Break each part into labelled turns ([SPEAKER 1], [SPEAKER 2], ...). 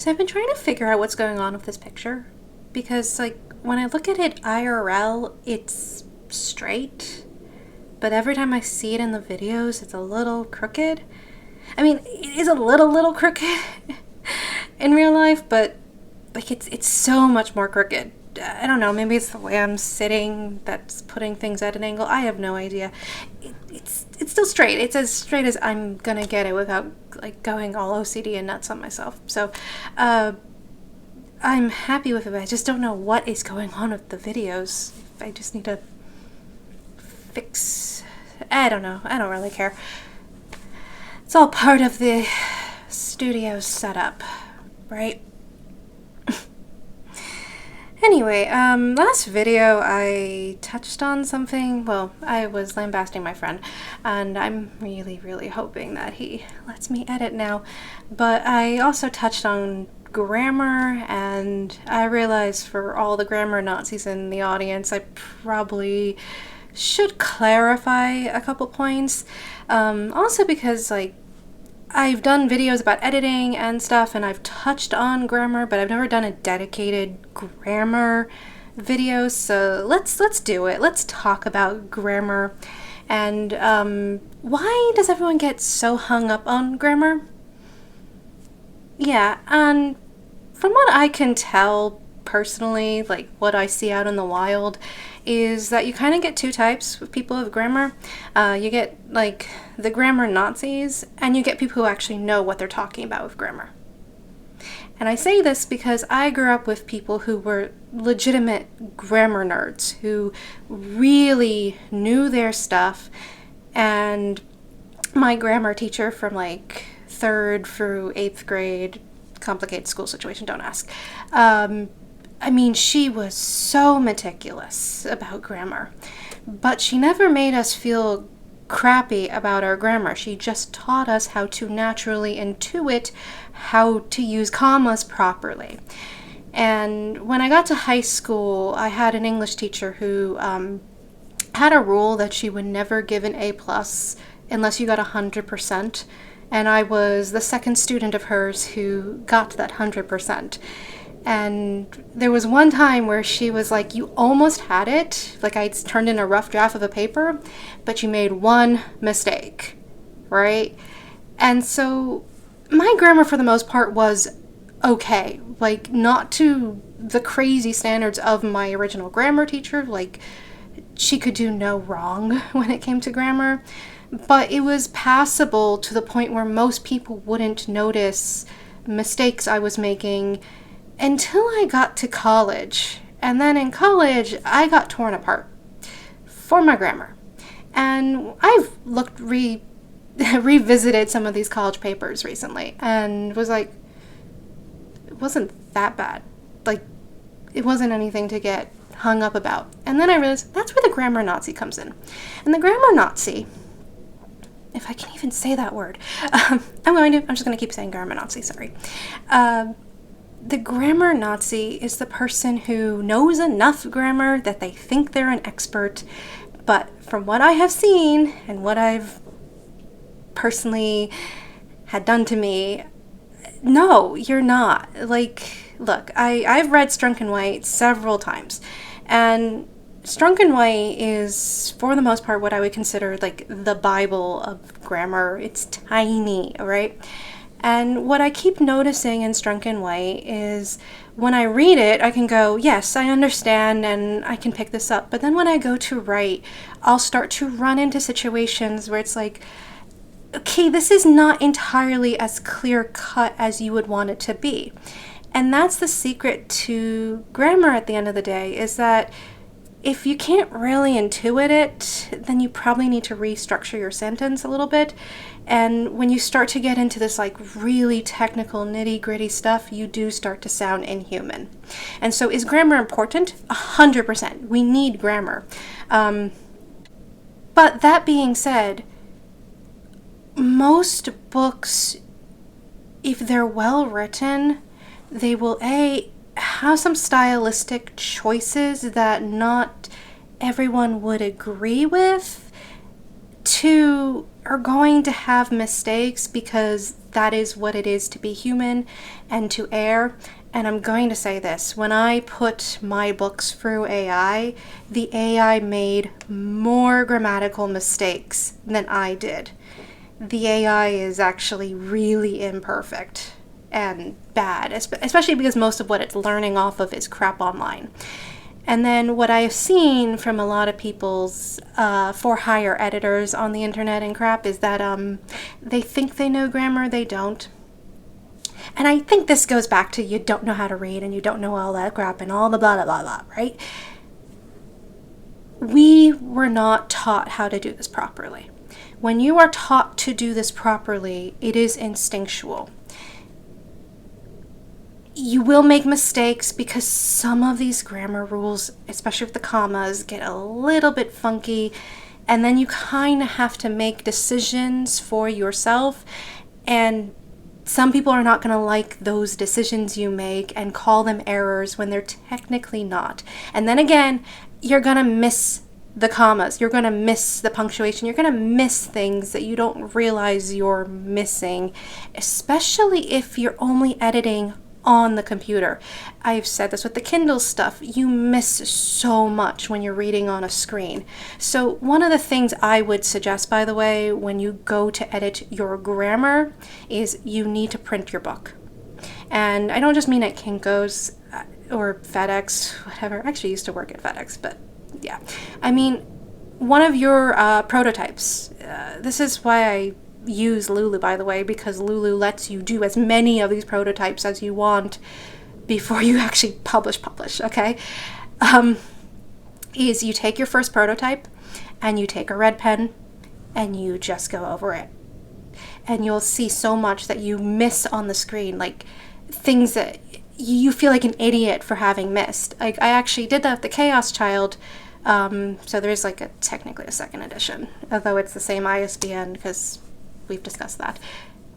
[SPEAKER 1] So I've been trying to figure out what's going on with this picture because, like, when I look at it IRL, it's straight, but every time I see it in the videos, it's a little crooked. I mean, it is a little crooked in real life, but like it's so much more crooked. I don't know, maybe it's the way I'm sitting that's putting things at an angle. I have no idea. It's still straight. It's as straight as I'm gonna get it without like going all OCD and nuts on myself. So I'm happy with it, but I just don't know what is going on with the videos. I just need to fix. I don't know. I don't really care. It's all part of the studio setup, right? Anyway, last video I touched on something. Well, I was lambasting my friend, and I'm really hoping that he lets me edit now. But I also touched on grammar, and I realized for all the grammar Nazis in the audience, I probably should clarify a couple points. Also because, like, I've done videos about editing and stuff, and I've touched on grammar, but I've never done a dedicated grammar video, so let's do it. Let's talk about grammar. And why does everyone get so hung up on grammar? Yeah, and from what I can tell personally, like what I see out in the wild, is that you kind of get two types of people of grammar. You get like the grammar Nazis, and you get people who actually know what they're talking about with grammar. And I say this because I grew up with people who were legitimate grammar nerds, who really knew their stuff, and my grammar teacher from like 3rd through 8th grade, complicated school situation, don't ask. I mean, she was so meticulous about grammar, but she never made us feel crappy about our grammar. She just taught us how to naturally intuit how to use commas properly. And when I got to high school, I had an English teacher who had a rule that she would never give an A+ unless you got 100%. And I was the second student of hers who got that 100%. And there was one time where she was like, you almost had it, like I turned in a rough draft of a paper, but you made one mistake, right? And so my grammar for the most part was okay, like not to the crazy standards of my original grammar teacher, like she could do no wrong when it came to grammar, but it was passable to the point where most people wouldn't notice mistakes I was making until I got to college. And then in college, I got torn apart for my grammar. And I've revisited some of these college papers recently and was like, it wasn't that bad. Like, it wasn't anything to get hung up about. And then I realized that's where the grammar Nazi comes in. And the grammar Nazi, if I can even say that word, I'm just going to keep saying grammar Nazi, sorry. The grammar Nazi is the person who knows enough grammar that they think they're an expert, but from what I have seen and what I've personally had done to me, no, you're not. Like, look, I've read Strunk and White several times, and Strunk and White is, for the most part, what I would consider like the Bible of grammar. It's tiny, right? And what I keep noticing in Strunk and White is when I read it, I can go, yes, I understand and I can pick this up. But then when I go to write, I'll start to run into situations where it's like, okay, this is not entirely as clear cut as you would want it to be. And that's the secret to grammar at the end of the day, is that if you can't really intuit it, then you probably need to restructure your sentence a little bit. And when you start to get into this like really technical nitty-gritty stuff, you do start to sound inhuman. And so is grammar important? 100%. We need grammar. But that being said, most books, if they're well written, they will have some stylistic choices that not everyone would agree with, to are going to have mistakes because that is what it is to be human and to err. And I'm going to say this, when I put my books through AI, the AI made more grammatical mistakes than I did. The AI is actually really imperfect and bad, especially because most of what it's learning off of is crap online. And then what I've seen from a lot of people's for-hire editors on the internet and crap is that they think they know grammar, they don't. And I think this goes back to you don't know how to read and you don't know all that crap and all the blah, blah, blah, blah, right? We were not taught how to do this properly. When you are taught to do this properly, it is instinctual. You will make mistakes because some of these grammar rules, especially with the commas, get a little bit funky, and then you kind of have to make decisions for yourself, and some people are not going to like those decisions you make and call them errors when they're technically not. And then again, you're going to miss the commas, you're going to miss the punctuation, you're going to miss things that you don't realize you're missing, especially if you're only editing on the computer. I've said this with the Kindle stuff. You miss so much when you're reading on a screen. So one of the things I would suggest, by the way, when you go to edit your grammar is you need to print your book. And I don't just mean at Kinko's or FedEx, whatever. I actually used to work at FedEx, but yeah. I mean, one of your prototypes. This is why I use Lulu, by the way, because Lulu lets you do as many of these prototypes as you want before you actually publish, okay? Is you take your first prototype and you take a red pen and you just go over it. And you'll see so much that you miss on the screen, like things that you feel like an idiot for having missed. I actually did that with the Chaos Child. So there's like technically a second edition, although it's the same ISBN because we've discussed that,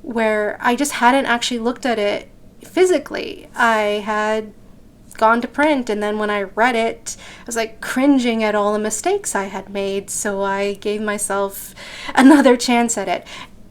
[SPEAKER 1] where I just hadn't actually looked at it physically. I had gone to print, and then when I read it, I was like cringing at all the mistakes I had made, so I gave myself another chance at it.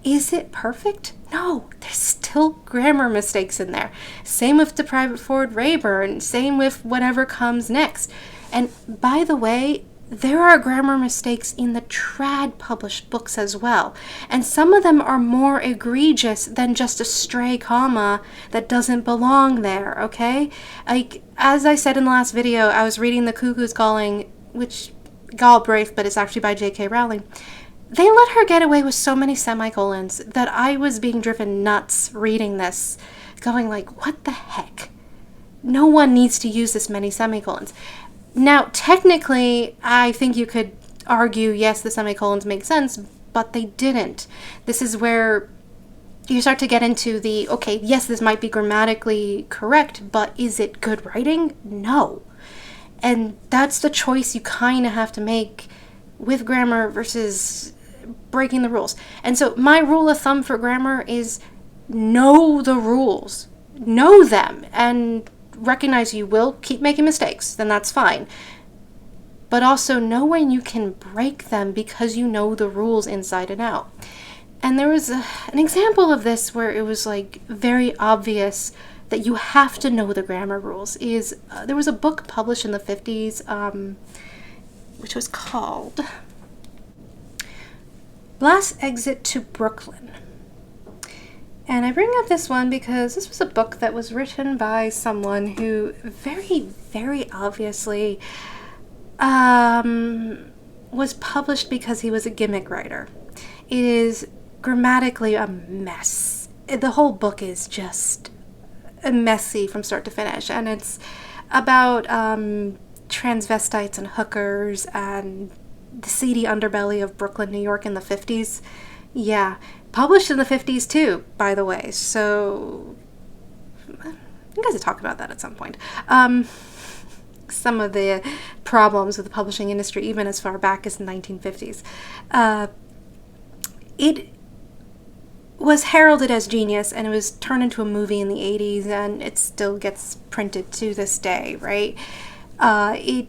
[SPEAKER 1] Is it perfect? No, there's still grammar mistakes in there. Same with the Private Ford Rayburn, same with whatever comes next. And by the way, there are grammar mistakes in the trad published books as well, and some of them are more egregious than just a stray comma that doesn't belong there, okay? Like, as I said in the last video, I was reading The Cuckoo's Calling, which, Galbraith, but it's actually by J.K. Rowling. They let her get away with so many semicolons that I was being driven nuts reading this, going like, what the heck? No one needs to use this many semicolons. Now, technically, I think you could argue, yes, the semicolons make sense, but they didn't. This is where you start to get into the, okay, yes, this might be grammatically correct, but is it good writing? No. And that's the choice you kind of have to make with grammar versus breaking the rules. And so my rule of thumb for grammar is know the rules. Know them and recognize you will keep making mistakes, then that's fine. But also know when you can break them because you know the rules inside and out. And there was an example of this where it was like very obvious that you have to know the grammar rules. There was a book published in the 50s, which was called Last Exit to Brooklyn. And I bring up this one because this was a book that was written by someone who very, very obviously was published because he was a gimmick writer. It is grammatically a mess. The whole book is just messy from start to finish, and it's about transvestites and hookers and the seedy underbelly of Brooklyn, New York in the 50s. Yeah. Published in the 50s too, by the way, so you guys will talk about that at some point. Some of the problems with the publishing industry, even as far back as the 1950s. It was heralded as genius, and it was turned into a movie in the 80s, and it still gets printed to this day, right? It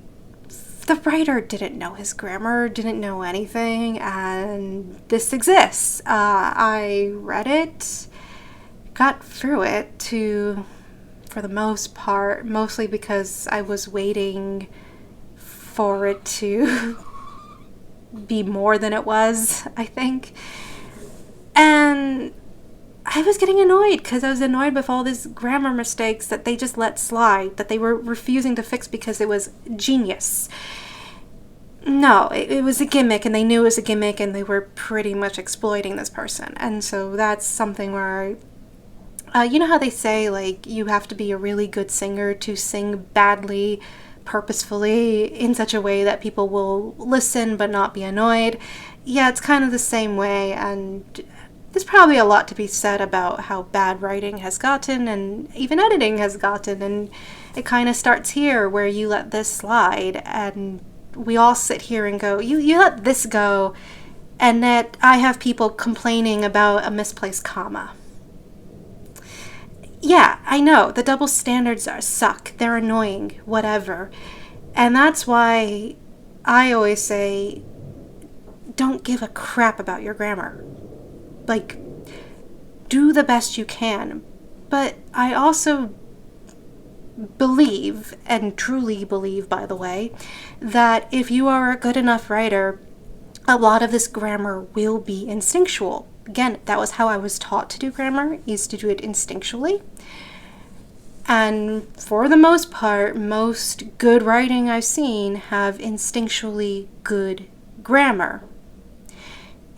[SPEAKER 1] the writer didn't know his grammar, didn't know anything, and this exists. I read it, got through it for the most part, mostly because I was waiting for it to be more than it was, I think. And I was getting annoyed because I was annoyed with all these grammar mistakes that they just let slide, that they were refusing to fix because it was genius. No, it was a gimmick, and they knew it was a gimmick, and they were pretty much exploiting this person. And so that's something where you know how they say, like, you have to be a really good singer to sing badly, purposefully, in such a way that people will listen but not be annoyed? Yeah, it's kind of the same way, and there's probably a lot to be said about how bad writing has gotten, and even editing has gotten, and it kind of starts here, where you let this slide, and we all sit here and go, you let this go, and that I have people complaining about a misplaced comma. Yeah, I know, the double standards suck, they're annoying, whatever. And that's why I always say, don't give a crap about your grammar. Like, do the best you can. But I also believe, and truly believe, by the way, that if you are a good enough writer, a lot of this grammar will be instinctual. Again, that was how I was taught to do grammar, is to do it instinctually. And for the most part, most good writing I've seen have instinctually good grammar.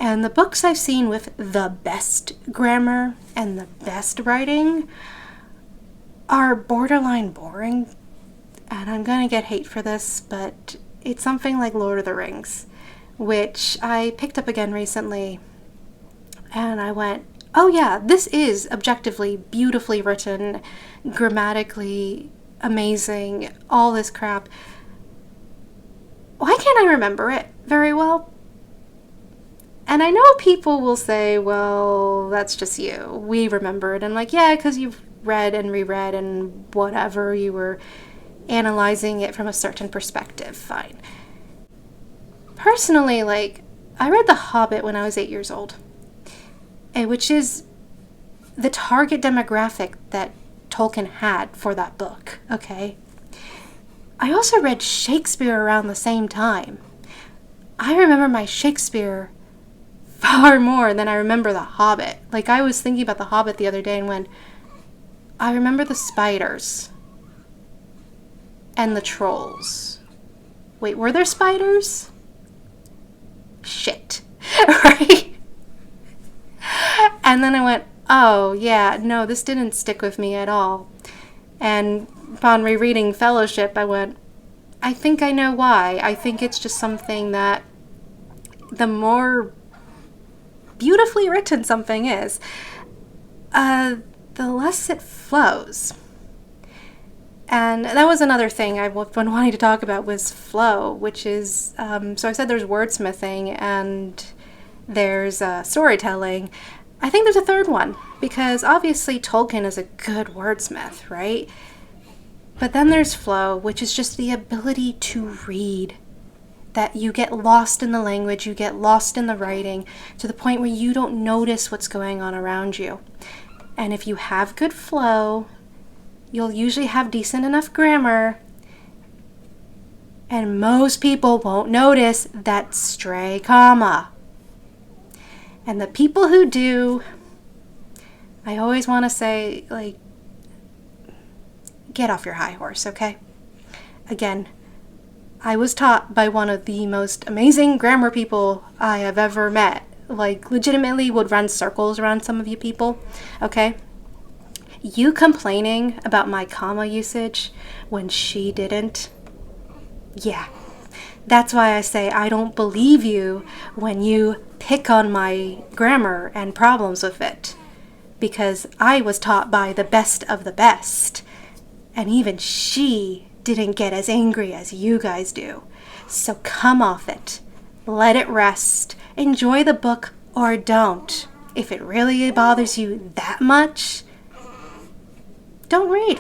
[SPEAKER 1] And the books I've seen with the best grammar and the best writing are borderline boring. And I'm going to get hate for this, but it's something like Lord of the Rings, which I picked up again recently. And I went, oh yeah, this is objectively beautifully written, grammatically amazing, all this crap. Why can't I remember it very well? And I know people will say, well, that's just you. We remember it. And like, yeah, because you've read and reread and whatever, you were analyzing it from a certain perspective. Fine. Personally, like, I read The Hobbit when I was 8 years old, which is the target demographic that Tolkien had for that book, okay? I also read Shakespeare around the same time. I remember my Shakespeare far more than I remember The Hobbit. Like, I was thinking about The Hobbit the other day and went, I remember the spiders and the trolls. Wait, were there spiders? Shit. Right? And then I went, oh, yeah, no, this didn't stick with me at all. And upon rereading Fellowship, I went, I think I know why. I think it's just something that the more beautifully written something is, the less it flows. And that was another thing I've been wanting to talk about, was flow, which is, so I said there's wordsmithing and there's storytelling. I think there's a third one, because obviously Tolkien is a good wordsmith, right? But then there's flow, which is just the ability to read. That you get lost in the language, you get lost in the writing, to the point where you don't notice what's going on around you. And if you have good flow, you'll usually have decent enough grammar, and most people won't notice that stray comma. And the people who do, I always want to say, like, get off your high horse, okay? Again, I was taught by one of the most amazing grammar people I have ever met. Like, legitimately would run circles around some of you people, okay? You complaining about my comma usage when she didn't? Yeah. That's why I say I don't believe you when you pick on my grammar and problems with it. Because I was taught by the best of the best. And even she didn't get as angry as you guys do. So come off it. Let it rest. Enjoy the book or don't. If it really bothers you that much, don't read.